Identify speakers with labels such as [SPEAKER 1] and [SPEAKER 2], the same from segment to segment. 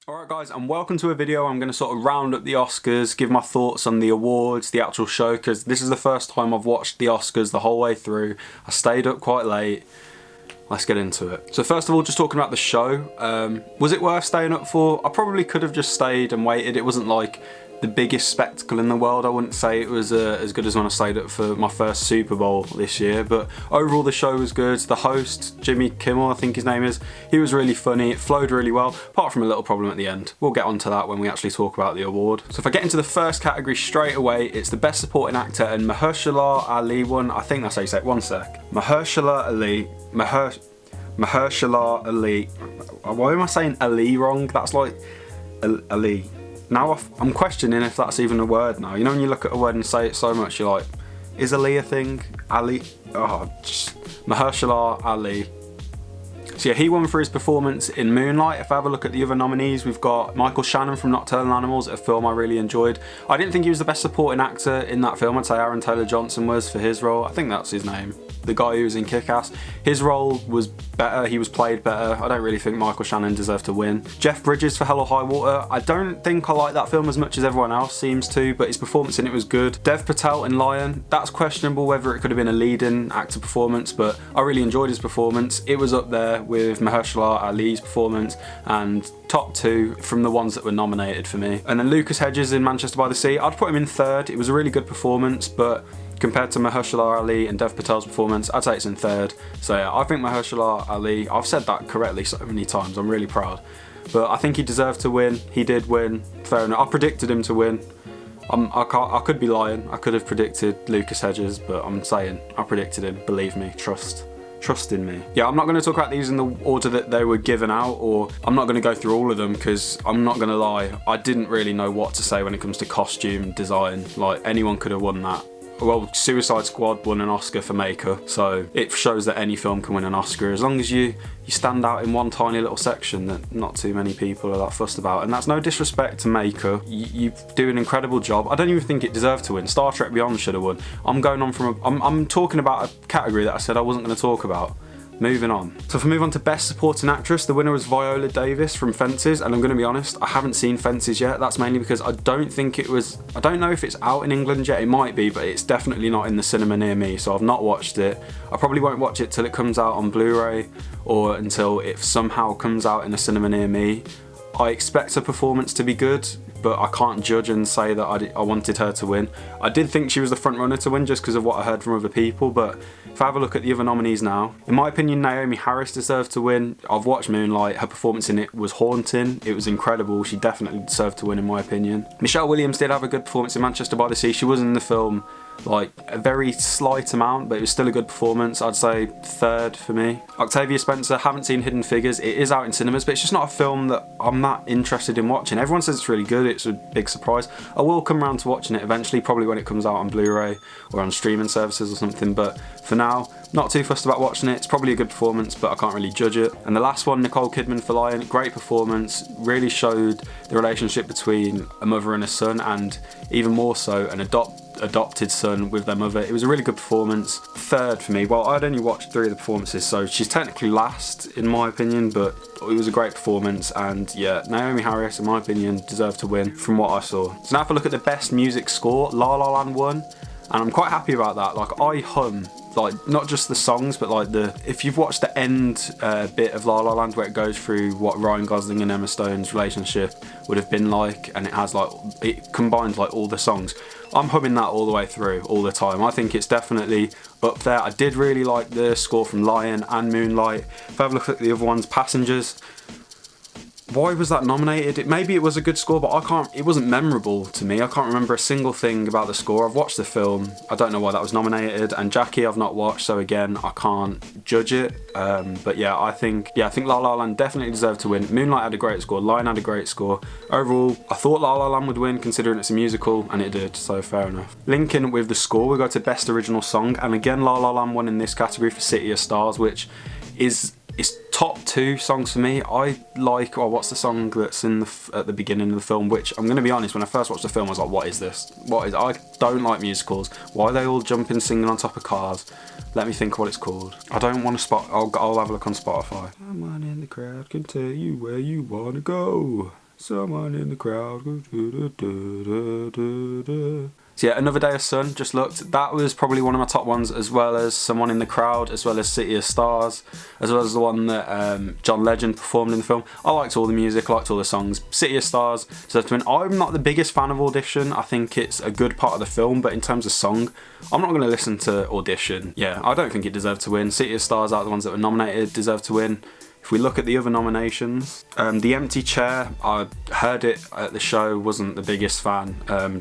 [SPEAKER 1] Alright guys, and welcome to a video. I'm going to sort of round up the Oscars, give my thoughts on the awards, the actual show, because this is the first time I've watched the Oscars the whole way through. I stayed up quite late. Let's get into it. So first of all, just talking about the show. Was it worth staying up for? I probably could have just stayed and waited. It wasn't like the biggest spectacle in the world. I wouldn't say it was as good as when I stayed up for my first Super Bowl this year, but overall the show was good. The host, Jimmy Kimmel, I think his name is, he was really funny. It flowed really well, apart from a little problem at the end. We'll get onto that when we actually talk about the award. So if I get into the first category straight away, it's the Best Supporting Actor, and Mahershala Ali won. I think that's how you say it. One sec. Mahershala Ali. Why am I saying Ali wrong? That's like Ali. Now I'm questioning if that's even a word now. You know when you look at a word and say it so much, you're like, is Ali a thing? Ali? Oh, just Mahershala Ali. So yeah, he won for his performance in Moonlight. If I have a look at the other nominees, we've got Michael Shannon from Nocturnal Animals, a film I really enjoyed. I didn't think he was the best supporting actor in that film. I'd say Aaron Taylor-Johnson was for his role. I think that's his name. The guy who was in Kick-Ass. His role was better, he was played better. I don't really think Michael Shannon deserved to win. Jeff Bridges for Hell or High Water. I don't think I like that film as much as everyone else seems to, but his performance in it was good. Dev Patel in Lion, that's questionable whether it could have been a leading actor performance, but I really enjoyed his performance. It was up there with Mahershala Ali's performance and top two from the ones that were nominated for me. And then Lucas Hedges in Manchester by the Sea, I'd put him in third. It was a really good performance, but compared to Mahershala Ali and Dev Patel's performance, I'd say it's in third. So yeah, I think Mahershala Ali, I've said that correctly so many times, I'm really proud. But I think he deserved to win. He did win, fair enough. I predicted him to win. I could be lying. I could have predicted Lucas Hedges, but I'm saying I predicted him. Believe me, trust in me. Yeah, I'm not going to talk about these in the order that they were given out, or I'm not going to go through all of them, because I'm not going to lie, I didn't really know what to say when it comes to costume design. Like, anyone could have won that. Well, Suicide Squad won an Oscar for makeup, so it shows that any film can win an Oscar as long as you stand out in one tiny little section that not too many people are that fussed about. And that's no disrespect to makeup. You do an incredible job. I don't even think it deserved to win. Star Trek Beyond should have won. I'm talking about a category that I said I wasn't going to talk about. Moving on. So if I move on to Best Supporting Actress, the winner was Viola Davis from Fences, and I'm going to be honest, I haven't seen Fences yet. That's mainly because I don't know if it's out in England yet. It might be, but it's definitely not in the cinema near me, so I've not watched it. I probably won't watch it till it comes out on Blu-ray, or until it somehow comes out in a cinema near me. I expect her performance to be good, but I can't judge and say that I wanted her to win. I did think she was the front runner to win just because of what I heard from other people, but if I have a look at the other nominees now, in my opinion, Naomi Harris deserved to win. I've watched Moonlight, her performance in it was haunting, it was incredible, she definitely deserved to win in my opinion. Michelle Williams did have a good performance in Manchester by the Sea. She was in the film like a very slight amount, but it was still a good performance. I'd say third for me. Octavia Spencer, haven't seen Hidden Figures. It is out in cinemas, but it's just not a film that I'm that interested in watching. Everyone says it's really good, it's a big surprise. I will come around to watching it eventually, probably when it comes out on Blu-ray or on streaming services or something, but for now, not too fussed about watching it. It's probably a good performance, but I can't really judge it. And the last one, Nicole Kidman for Lion, great performance, really showed the relationship between a mother and a son, and even more so an adopted son with their mother. It was a really good performance. Third for me. Well, I'd only watched 3 of the performances, so she's technically last in my opinion, but it was a great performance, and yeah, Naomi Harris in my opinion deserved to win from what I saw. So now if I look at the Best Music Score, La La Land won, and I'm quite happy about that. Like, I hum, like, not just the songs, but like if you've watched the end bit of La La Land where it goes through what Ryan Gosling and Emma Stone's relationship would have been like, and it combines like all the songs, I'm humming that all the way through, all the time. I think it's definitely up there. I did really like the score from Lion and Moonlight. If I have a look at the other ones, Passengers, why was that nominated? Maybe it was a good score, but it wasn't memorable to me. I can't remember a single thing about the score. I've watched the film, I don't know why that was nominated, and Jackie I've not watched, so again, I can't judge it. But yeah, I think La La Land definitely deserved to win. Moonlight had a great score, Lion had a great score. Overall, I thought La La Land would win considering it's a musical, and it did, so fair enough. Linking with the score, we go to Best Original Song, and again, La La Land won in this category for City of Stars, which is top 2 songs for me. I like, what's the song that's at the beginning of the film, which I'm going to be honest, when I first watched the film I was like, what is this? I don't like musicals. Why are they all jumping singing on top of cars? Let me think what it's called. I don't want to I'll have a look on Spotify. Someone in the crowd can tell you where you want to go. Someone in the crowd. So yeah, Another Day of Sun, just looked. That was probably one of my top ones, as well as Someone in the Crowd, as well as City of Stars, as well as the one that John Legend performed in the film. I liked all the music, I liked all the songs. City of Stars deserved to win. I'm not the biggest fan of Audition. I think it's a good part of the film, but in terms of song, I'm not going to listen to Audition. Yeah, I don't think it deserved to win. City of Stars, out of the ones that were nominated, deserved to win. If we look at the other nominations, The Empty Chair, I heard it at the show, wasn't the biggest fan,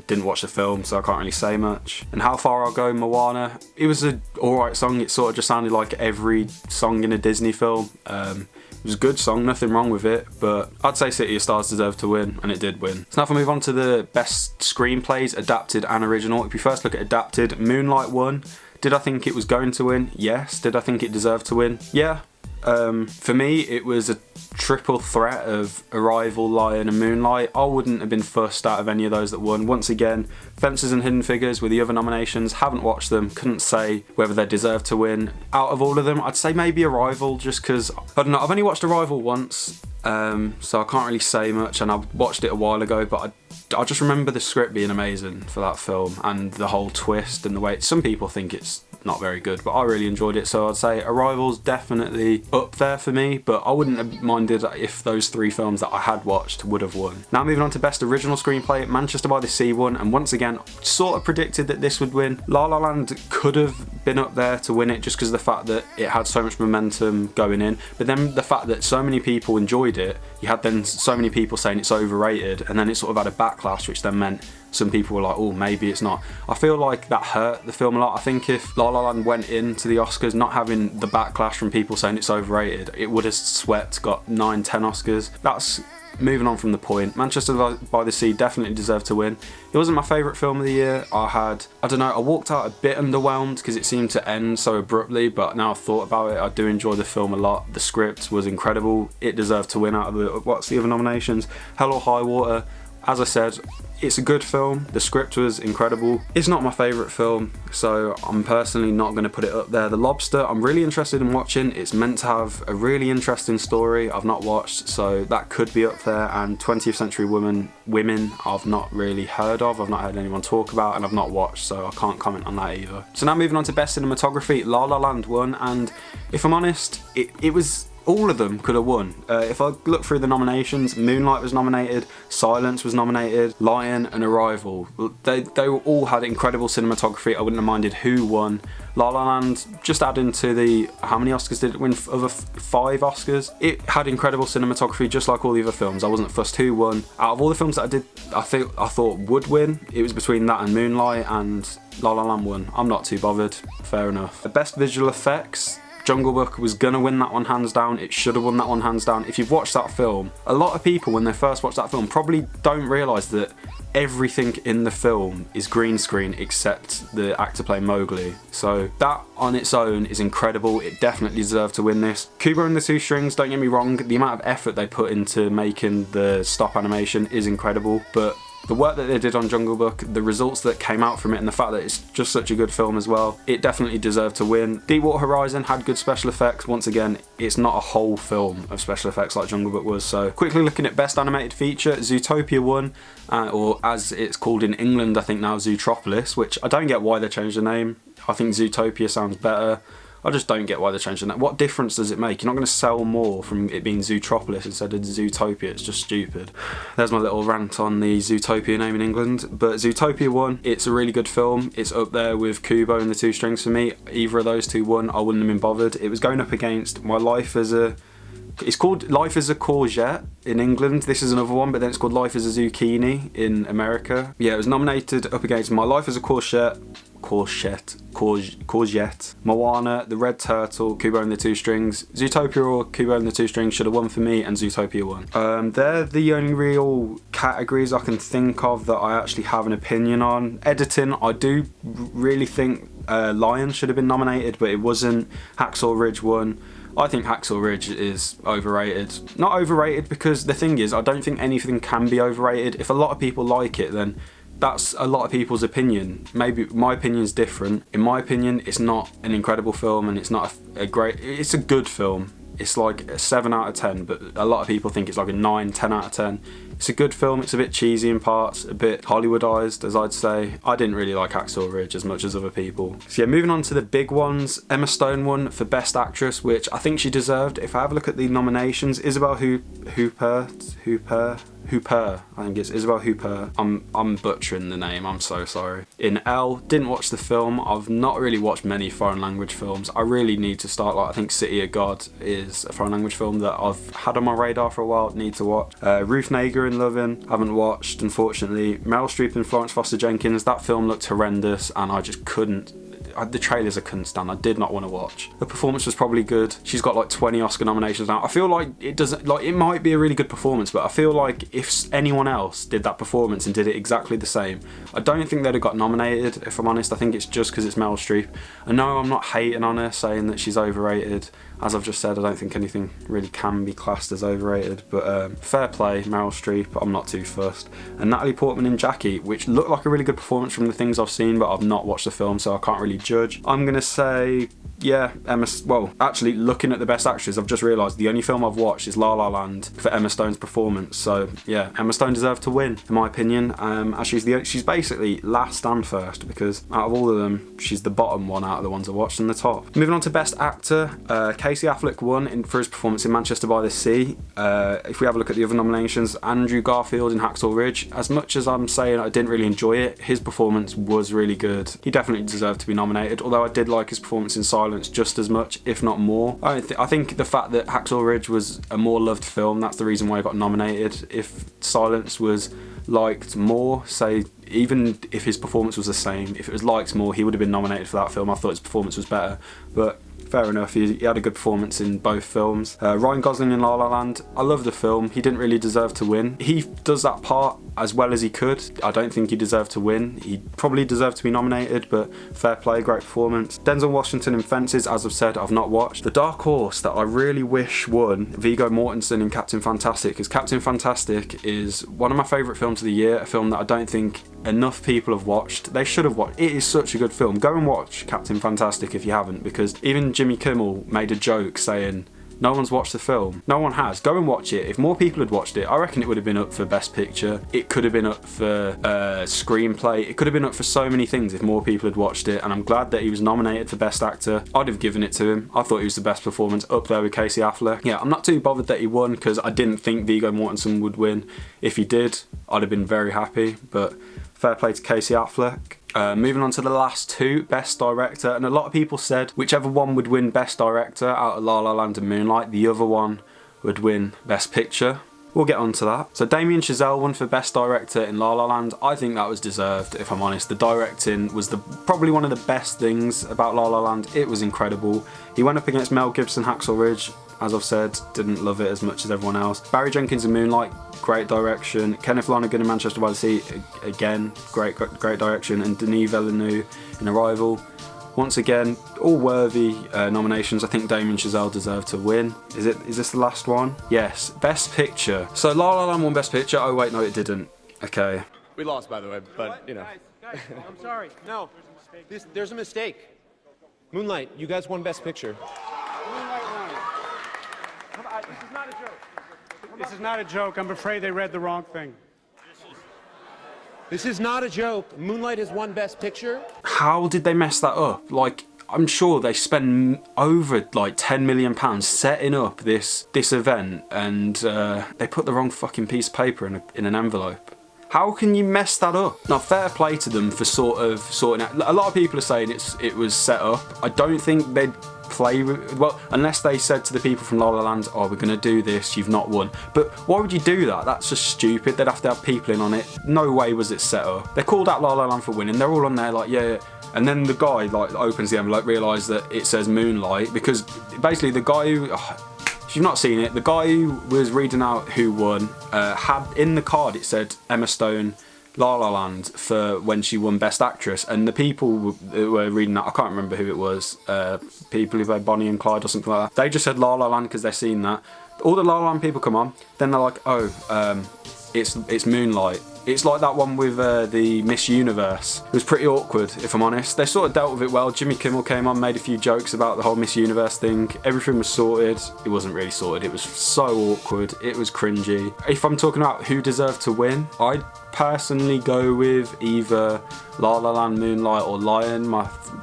[SPEAKER 1] didn't watch the film, so I can't really say much. And How Far I'll Go, Moana, it was an alright song. It sort of just sounded like every song in a Disney film. It was a good song, nothing wrong with it, but I'd say City of Stars deserved to win, and it did win. So now if I move on to the best screenplays, adapted and original. If we first look at adapted, Moonlight won. Did I think it was going to win? Yes. Did I think it deserved to win? Yeah. For me, it was a triple threat of Arrival, Lion and Moonlight. I wouldn't have been fussed out of any of those that won. Once again, Fences and Hidden Figures were the other nominations. Haven't watched them, couldn't say whether they deserve to win. Out of all of them, I'd say maybe Arrival, just because, I don't know, I've only watched Arrival once, so I can't really say much, and I watched it a while ago, but I just remember the script being amazing for that film, and the whole twist and the way, some people think it's not very good, but I really enjoyed it, so I'd say Arrival's definitely up there for me, but I wouldn't have minded if those three films that I had watched would have won. Now moving on to Best Original Screenplay, Manchester by the Sea won, and once again, sort of predicted that this would win. La La Land could have been up there to win it just because of the fact that it had so much momentum going in, but then the fact that so many people enjoyed it, you had then so many people saying it's overrated, and then it sort of had a backlash, which then meant some people were like, oh, maybe it's not. I feel like that hurt the film a lot. I think if La La Land went into the Oscars not having the backlash from people saying it's overrated, it would have swept, got 9, 10 Oscars. That's moving on from the point. Manchester by the Sea definitely deserved to win. It wasn't my favourite film of the year. I don't know, I walked out a bit underwhelmed because it seemed to end so abruptly, but now I've thought about it, I do enjoy the film a lot. The script was incredible. It deserved to win out of the, what's the other nominations? Hell or High Water. As I said, it's a good film. The script was incredible. It's not my favourite film, so I'm personally not going to put it up there. The Lobster, I'm really interested in watching. It's meant to have a really interesting story I've not watched, so that could be up there. And 20th Century Women I've not really heard of. I've not heard anyone talk about, and I've not watched, so I can't comment on that either. So now moving on to Best Cinematography, La La Land won, and if I'm honest, it was... all of them could have won. If I look through the nominations, Moonlight was nominated, Silence was nominated, Lion and Arrival. They all had incredible cinematography. I wouldn't have minded who won. La La Land, just adding to the, how many Oscars did it win? Over 5 Oscars. It had incredible cinematography just like all the other films. I wasn't fussed who won. Out of all the films that I thought would win, it was between that and Moonlight, and La La Land won. I'm not too bothered. Fair enough. The Best Visual Effects, Jungle Book was gonna win that one hands down. It should have won that one hands down. If you've watched that film, a lot of people when they first watch that film probably don't realise that everything in the film is green screen except the actor playing Mowgli. So that on its own is incredible. It definitely deserved to win this. Kubo and the Two Strings, don't get me wrong, the amount of effort they put into making the stop animation is incredible, but the work that they did on Jungle Book, the results that came out from it, and the fact that it's just such a good film as well, it definitely deserved to win. Deepwater Horizon had good special effects. Once again, it's not a whole film of special effects like Jungle Book was. So quickly looking at Best Animated Feature, Zootopia won, or as it's called in England, I think now Zootropolis, which I don't get why they changed the name. I think Zootopia sounds better. I just don't get why they're changing that. What difference does it make? You're not going to sell more from it being Zootropolis instead of Zootopia. It's just stupid. There's my little rant on the Zootopia name in England. But Zootopia won. It's a really good film. It's up there with Kubo and the Two Strings for me. Either of those two won, I wouldn't have been bothered. It was going up against My Life as a... It's called Life as a Courgette in England. This is another one, but then it's called Life as a Zucchini in America. Yeah, it was nominated up against My Life as a Courgette, Moana, The Red Turtle, Kubo and the Two Strings. Zootopia or Kubo and the Two Strings should have won for me, and Zootopia won. They're the only real categories I can think of that I actually have an opinion on. Editing, I do really think Lion should have been nominated, but it wasn't. Hacksaw Ridge won. I think Hacksaw Ridge is overrated. Not overrated because the thing is, I don't think anything can be overrated. If a lot of people like it, then that's a lot of people's opinion. Maybe my opinion's different. In my opinion, it's not an incredible film, and it's not a great... It's a good film. It's like a 7 out of 10, but a lot of people think it's like a 9, 10 out of 10. It's a good film. It's a bit cheesy in parts, a bit Hollywoodized, as I'd say. I didn't really like Hacksaw Ridge as much as other people. So yeah, moving on to the big ones. Emma Stone won for Best Actress, which I think she deserved. If I have a look at the nominations, Isabelle Hooper, I think it's Isabelle Hooper. I'm butchering the name, I'm so sorry. In Elle, didn't watch the film. I've not really watched many foreign language films. I really need to start, like, I think City of God is a foreign language film that I've had on my radar for a while, need to watch. Ruth Negga in Lovin', haven't watched, unfortunately. Meryl Streep and Florence Foster Jenkins, that film looked horrendous and I just couldn't. The trailers I couldn't stand. I did not want to watch. The performance was probably good. She's got like 20 Oscar nominations now. I feel like it doesn't, like, it might be a really good performance, but I feel like if anyone else did that performance and did it exactly the same, I don't think they'd have got nominated, if I'm honest. I think it's just because it's Meryl Streep. I know I'm not hating on her, saying that she's overrated. As I've just said, I don't think anything really can be classed as overrated, but fair play, Meryl Streep, I'm not too fussed. And Natalie Portman in Jackie, which looked like a really good performance from the things I've seen, but I've not watched the film, so I can't really judge. I'm gonna say, yeah, well, actually, looking at the Best Actress, I've just realised the only film I've watched is La La Land for Emma Stone's performance, so yeah, Emma Stone deserved to win, in my opinion. As she's basically last and first, because out of all of them, she's the bottom one out of the ones I watched and the top. Moving on to Best Actor, Casey Affleck won for his performance in Manchester by the Sea. If we have a look at the other nominations, Andrew Garfield in Hacksaw Ridge, as much as I'm saying I didn't really enjoy it, his performance was really good. He definitely deserved to be nominated, although I did like his performance in Silence just as much, if not more. I think the fact that Hacksaw Ridge was a more loved film, that's the reason why I got nominated. If Silence was liked more, say, even if his performance was the same, if it was liked more, he would have been nominated for that film. I thought his performance was better, but fair enough, he had a good performance in both films. Ryan Gosling in La La Land, I love the film, he didn't really deserve to win. He does that part as well as he could. I don't think he deserved to win. He probably deserved to be nominated, but fair play, great performance. Denzel Washington in Fences, as I've said, I've not watched. The dark horse that I really wish won, Viggo Mortensen in Captain Fantastic, because Captain Fantastic is one of my favourite films of the year, a film that I don't think enough people have watched. They should have watched. It is such a good film. Go and watch Captain Fantastic if you haven't, because even Jimmy Kimmel made a joke saying no one's watched the film. No one has. Go and watch it. If more people had watched it, I reckon it would have been up for Best Picture. It could have been up for Screenplay. It could have been up for so many things if more people had watched it, and I'm glad that he was nominated for Best Actor. I'd have given it to him. I thought he was the best performance, up there with Casey Affleck. Yeah, I'm not too bothered that he won, because I didn't think Viggo Mortensen would win. If he did, I'd have been very happy, but fair play to Casey Affleck. Moving on to the last two, Best Director, and a lot of people said whichever one would win Best Director out of La La Land and Moonlight, the other one would win Best Picture. We'll get on to that. So Damien Chazelle won for Best Director in La La Land. I think that was deserved, if I'm honest. The directing was probably one of the best things about La La Land. It was incredible. He went up against Mel Gibson, Hacksaw Ridge. As I've said, didn't love it as much as everyone else. Barry Jenkins in Moonlight, great direction. Kenneth Lonergan in Manchester by the Sea, again, great direction. And Denis Villeneuve in Arrival. Once again, all worthy nominations. I think Damien Chazelle deserved to win. Is this the last one? Yes, Best Picture. So La La Land won Best Picture. Oh wait, no it didn't. Okay.
[SPEAKER 2] We lost, by the way, but you know.
[SPEAKER 3] Guys, I'm sorry. No, there's a mistake. Moonlight, you guys won Best Picture.
[SPEAKER 4] Moonlight won. This is not a joke. This is not a joke. I'm afraid they read the wrong thing.
[SPEAKER 3] This is not a joke. Moonlight has won Best Picture.
[SPEAKER 1] How did they mess that up? Like, I'm sure they spent over like £10 million setting up this event, and they put the wrong fucking piece of paper in an envelope. How can you mess that up? Now, fair play to them for sorting out. A lot of people are saying it was set up. I don't think they'd play with, well, unless they said to the people from La La Land, oh, we're gonna do this, you've not won. But why would you do that? That's just stupid. They'd have to have people in on it. No way was it set up. They called out La La Land for winning. They're all on there like, yeah. And then the guy like opens the envelope, realised that it says Moonlight, because basically the guy who, if you've not seen it, the guy who was reading out who won had in the card it said Emma Stone, La La Land for when she won Best Actress, and the people who were reading that, I can't remember who it was, people who played Bonnie and Clyde or something like that, they just said La La Land because they've seen that. All the La La Land people come on, then they're like, oh, it's Moonlight. It's like that one with the Miss Universe. It was pretty awkward, if I'm honest. They sort of dealt with it well. Jimmy Kimmel came on, made a few jokes about the whole Miss Universe thing. Everything was sorted. It wasn't really sorted. It was so awkward. It was cringy. If I'm talking about who deserved to win, I'd personally go with either La La Land, Moonlight or Lion,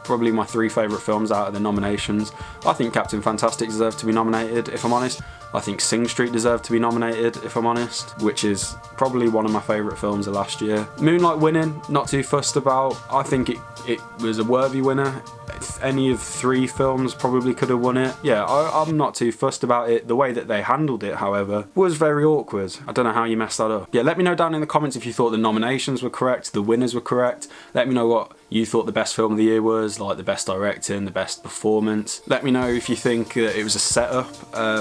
[SPEAKER 1] probably my 3 favourite films out of the nominations. I think Captain Fantastic deserved to be nominated, if I'm honest. I think Sing Street deserved to be nominated, if I'm honest, which is probably one of my favourite films of last year. Moonlight winning, not too fussed about. I think it was a worthy winner. If any of 3 films probably could have won it. Yeah, I'm not too fussed about it. The way that they handled it, however, was very awkward. I don't know how you messed that up. Yeah, let me know down in the comments if you thought the nominations were correct, the winners were correct. Let me know what you thought the best film of the year was, like the best directing, the best performance. Let me know if you think that it was a setup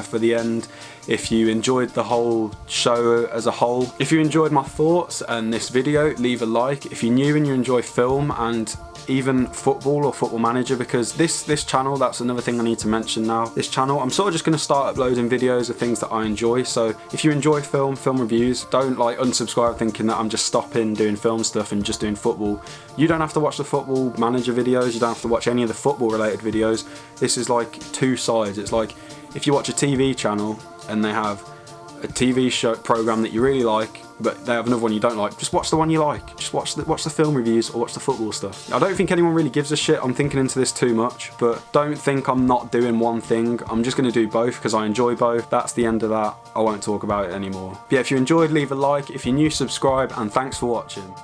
[SPEAKER 1] for the end, if you enjoyed the whole show as a whole. If you enjoyed my thoughts and this video, leave a like. If you're new and you enjoy film and even football or Football Manager, because this channel, that's another thing I need to mention now. This channel, I'm sort of just going to start uploading videos of things that I enjoy. So if you enjoy film reviews, don't like unsubscribe thinking that I'm just stopping doing film stuff and just doing football. You don't have to watch the Football Manager videos, you don't have to watch any of the football related videos. This is like 2 sides. It's like if you watch a TV channel and they have a TV show program that you really like, but they have another one you don't like, just watch the one you like. Just watch the film reviews or watch the football stuff. I don't think anyone really gives a shit. I'm thinking into this too much, but don't think I'm not doing one thing. I'm just going to do both because I enjoy both. That's the end of that. I won't talk about it anymore. But yeah, if you enjoyed, leave a like. If you're new, subscribe, and thanks for watching.